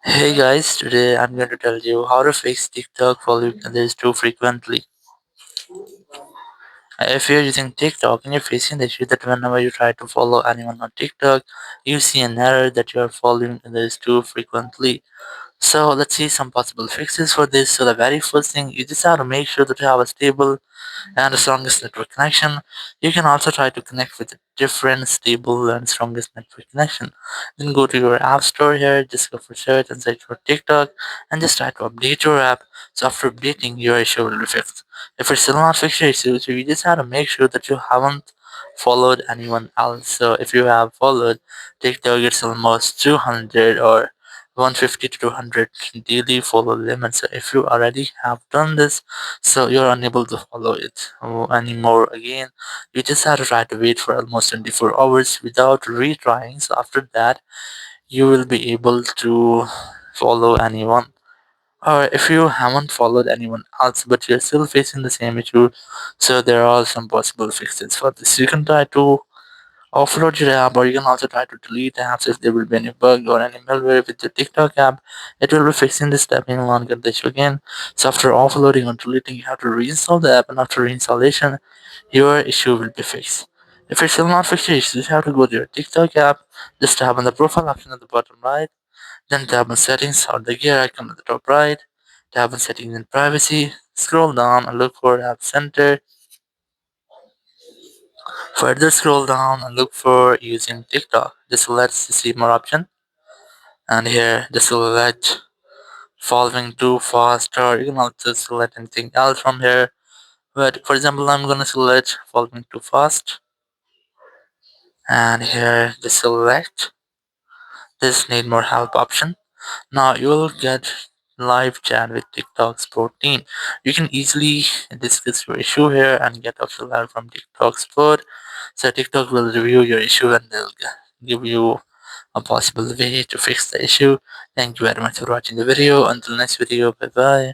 Hey guys, today I'm going to tell you how to fix TikTok following others too frequently. If you're using TikTok and you're facing the issue that whenever you try to follow anyone on TikTok, you see an error that you're following others too frequently. So let's see some possible fixes for this. So the very first thing, you just have to make sure that you have a stable and the strongest network connection. You can also try to connect with a different stable and strongest network connection. Then go to your app store here, just go for search and search for TikTok and just try to update your app. So after updating, your issue will be fixed. If it's still not fixed your issue, so you just have to make sure that you haven't followed anyone else. So if you have followed TikTok, it's almost 200 or 150 to 200 daily follow limit. So if you already have done this, so you're unable to follow it anymore again. You just have to try to wait for almost 24 hours without retrying. So after that, you will be able to follow anyone. Or if you haven't followed anyone else but you're still facing the same issue, so there are some possible fixes for this. You can try to offload your app, or you can also try to delete apps if there will be any bug or any malware with your TikTok app. It will be fixing this step in one get the issue again. So after offloading or deleting, you have to reinstall the app, and after reinstallation, your issue will be fixed. If it's still not fixed, your issue, you have to go to your TikTok app, just tap on the profile option at the bottom right, then tap on settings or the gear icon at the top right, tap on settings and privacy, scroll down and look for app center. Further scroll down and look for using TikTok. Just select see more option, and here just select following too fast, or you can also select anything else from here. But for example, I'm gonna select following too fast, and here just select this need more help option. Now you will get live chat with TikTok support team. You can easily discuss your issue here and get official help from TikTok support. So TikTok will review your issue and they'll give you a possible way to fix the issue. Thank you very much for watching the video. Until next video, bye bye.